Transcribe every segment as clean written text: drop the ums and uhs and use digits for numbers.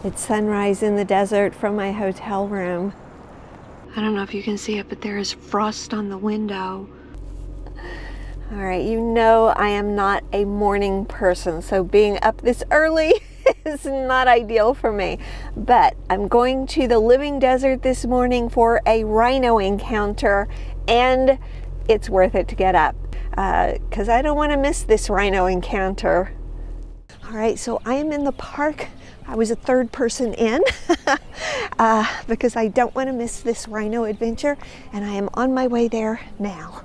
It's sunrise in the desert from my hotel room. I don't know if you can see it, but there is frost on the window. All right, you know I am not a morning person, so being up this early is not ideal for me. But I'm going to the living desert this morning for a rhino encounter, and it's worth it to get up because I don't want to miss this rhino encounter. All right, so I am in the park. I was a third person in because I don't want to miss this rhino adventure, and I am on my way there now.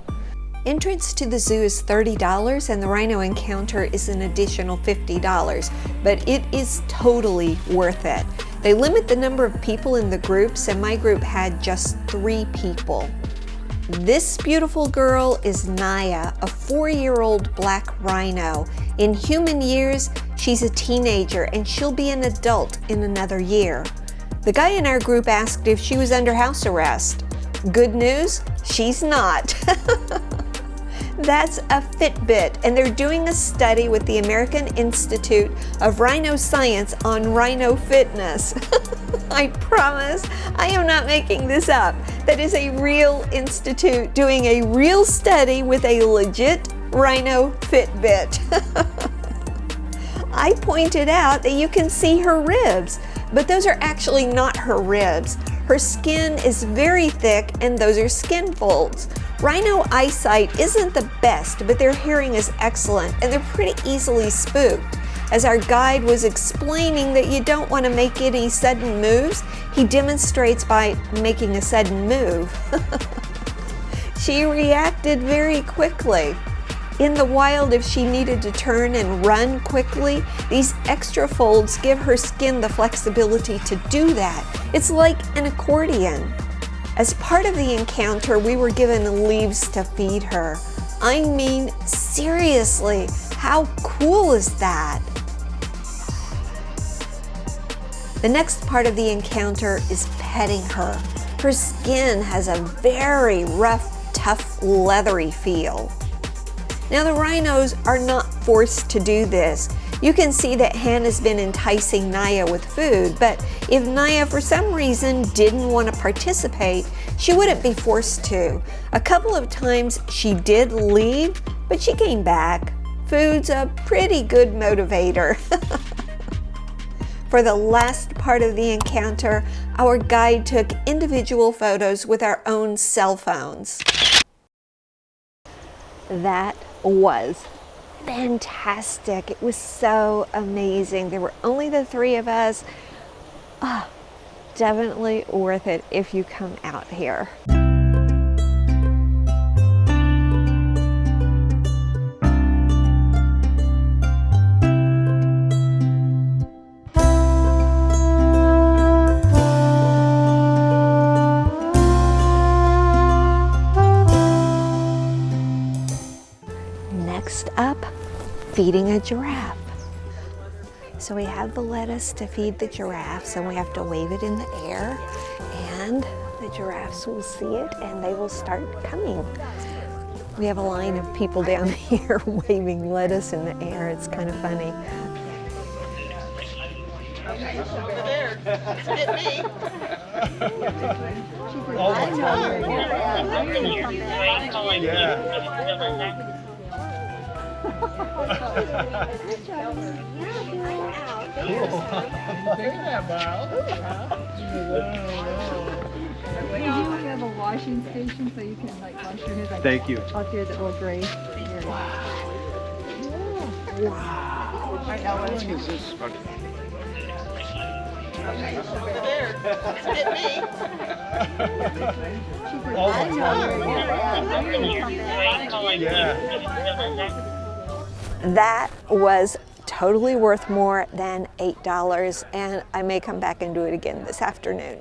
Entrance to the zoo is $30 and the rhino encounter is an additional $50, but it is totally worth it. They limit the number of people in the groups, and my group had just 3 people. This beautiful girl is Naya, a 4-year-old black rhino. In human years, she's a teenager and she'll be an adult in another year. The guy in our group asked if she was under house arrest. Good news, she's not. That's a Fitbit, and they're doing a study with the American Institute of Rhino Science on rhino fitness. I promise I am not making this up. That is a real institute doing a real study with a legit rhino Fitbit. I pointed out that you can see her ribs, but those are actually not her ribs. Her skin is very thick and those are skin folds. Rhino eyesight isn't the best, but their hearing is excellent and they're pretty easily spooked. As our guide was explaining that you don't want to make any sudden moves, he demonstrates by making a sudden move. She reacted very quickly. In the wild, if she needed to turn and run quickly, these extra folds give her skin the flexibility to do that. It's like an accordion. As part of the encounter, we were given leaves to feed her. I mean, seriously, how cool is that? The next part of the encounter is petting her. Her skin has a very rough, tough, leathery feel. Now the rhinos are not forced to do this. You can see that Hannah's been enticing Naya with food, but if Naya for some reason didn't want to participate, she wouldn't be forced to. A couple of times she did leave, but she came back. Food's a pretty good motivator. For the last part of the encounter, our guide took individual photos with our own cell phones. That was fantastic. It was so amazing. There were only the 3 of us. Definitely worth it if you come out here. Next up, feeding a giraffe. So we have the lettuce to feed the giraffes, and we have to wave it in the air, and the giraffes will see it and they will start coming. We have a line of people down here waving lettuce in the air. It's kind of funny. Okay, over there. Hit me. We have a washing station so you can like wash your hands. Like, thank you. Out here that will gray. Wow. Right now, what is this? Okay, over there. Hit me. That was totally worth more than $8, and I may come back and do it again this afternoon.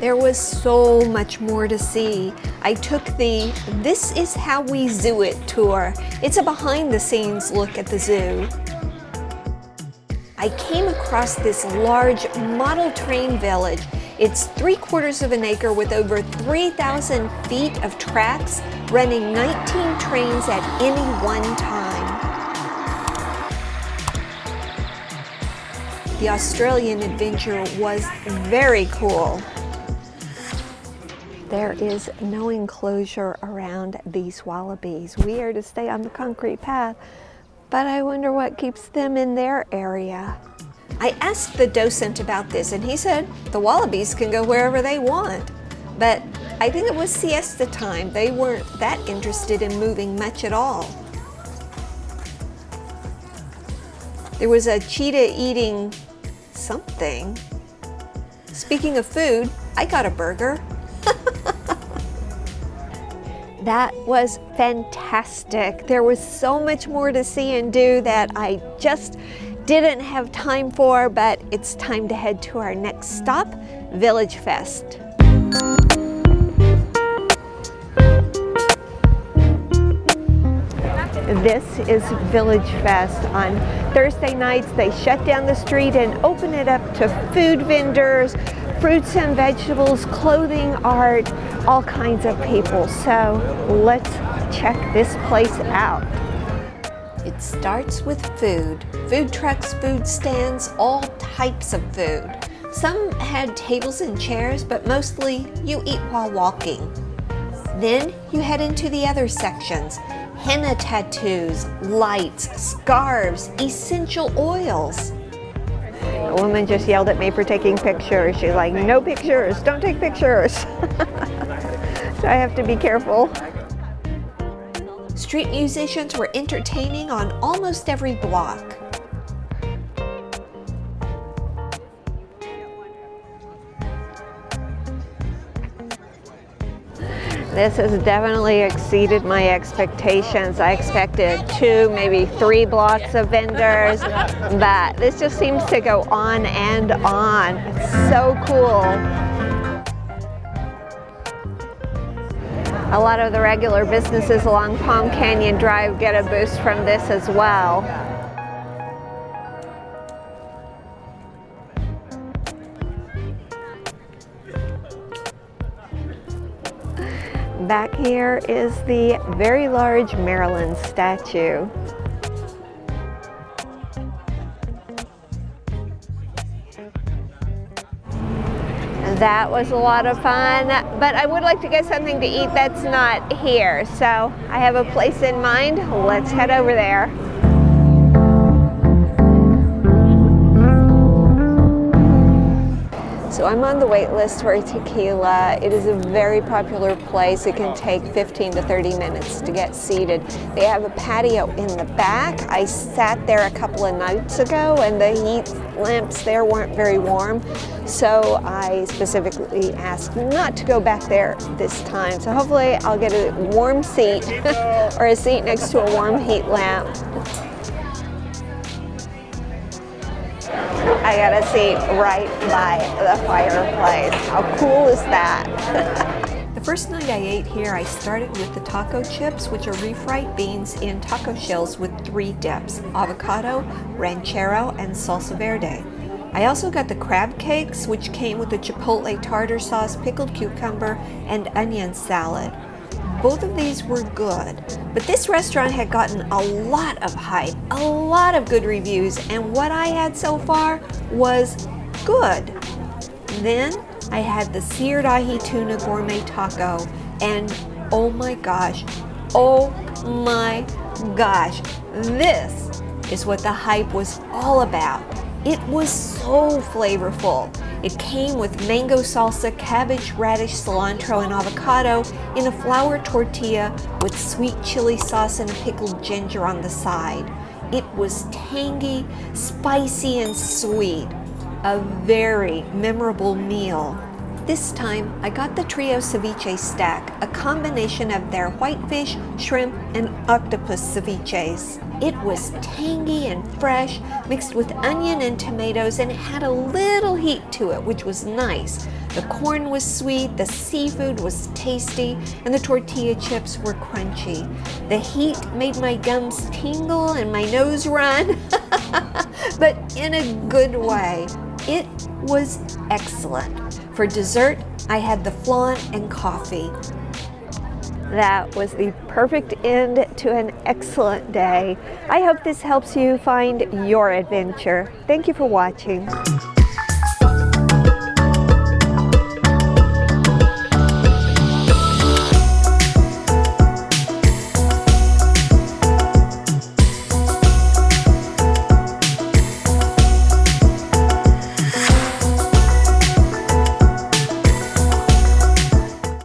There was so much more to see. I took the "This is how we zoo it" tour. It's a behind-the-scenes look at the zoo. I came across this large model train village. It's 3/4 of an acre with over 3,000 feet of tracks, running 19 trains at any one time. The Australian adventure was very cool. There is no enclosure around these wallabies. We are to stay on the concrete path, but I wonder what keeps them in their area. I asked the docent about this and he said the wallabies can go wherever they want, but I think it was siesta time. They weren't that interested in moving much at all. There was a cheetah eating something. Speaking of food, I got a burger. That was fantastic. There was so much more to see and do that I just didn't have time for, but it's time to head to our next stop, Village Fest. This is Village Fest. On Thursday nights, they shut down the street and open it up to food vendors, fruits and vegetables, clothing, art, all kinds of people. So let's check this place out. It starts with food. Food trucks, food stands, all types of food. Some had tables and chairs, but mostly you eat while walking. Then you head into the other sections. Henna tattoos, lights, scarves, essential oils. A woman just yelled at me for taking pictures. She's like, no pictures, don't take pictures. So I have to be careful. Street musicians were entertaining on almost every block. This has definitely exceeded my expectations. I expected 2, maybe 3 blocks of vendors, but this just seems to go on and on. It's so cool. A lot of the regular businesses along Palm Canyon Drive get a boost from this as well. Back here is the very large Maryland statue. That was a lot of fun, but I would like to get something to eat that's not here. So I have a place in mind. Let's head over there. So I'm on the wait list for tequila. It is a very popular place. It can take 15 to 30 minutes to get seated. They have a patio in the back. I sat there a couple of nights ago and the heat lamps there weren't very warm. So I specifically asked not to go back there this time. So hopefully I'll get a warm seat or a seat next to a warm heat lamp. I got a seat right by the fireplace. How cool is that? The first night I ate here, I started with the taco chips, which are refried beans in taco shells with 3 dips: avocado, ranchero, and salsa verde. I also got the crab cakes, which came with a chipotle tartar sauce, pickled cucumber, and onion salad. Both of these were good, but this restaurant had gotten a lot of hype, a lot of good reviews, and what I had so far was good. Then I had the seared ahi tuna gourmet taco, and oh my gosh, this is what the hype was all about. It was so flavorful. It came with mango salsa, cabbage, radish, cilantro, and avocado in a flour tortilla with sweet chili sauce and pickled ginger on the side. It was tangy, spicy, and sweet. A very memorable meal. This time, I got the trio ceviche stack, a combination of their whitefish, shrimp, and octopus ceviches. It was tangy and fresh, mixed with onion and tomatoes, and it had a little heat to it, which was nice. The corn was sweet, the seafood was tasty, and the tortilla chips were crunchy. The heat made my gums tingle and my nose run, but in a good way. It was excellent. For dessert, I had the flan and coffee. That was the perfect end to an excellent day. I hope this helps you find your adventure. Thank you for watching.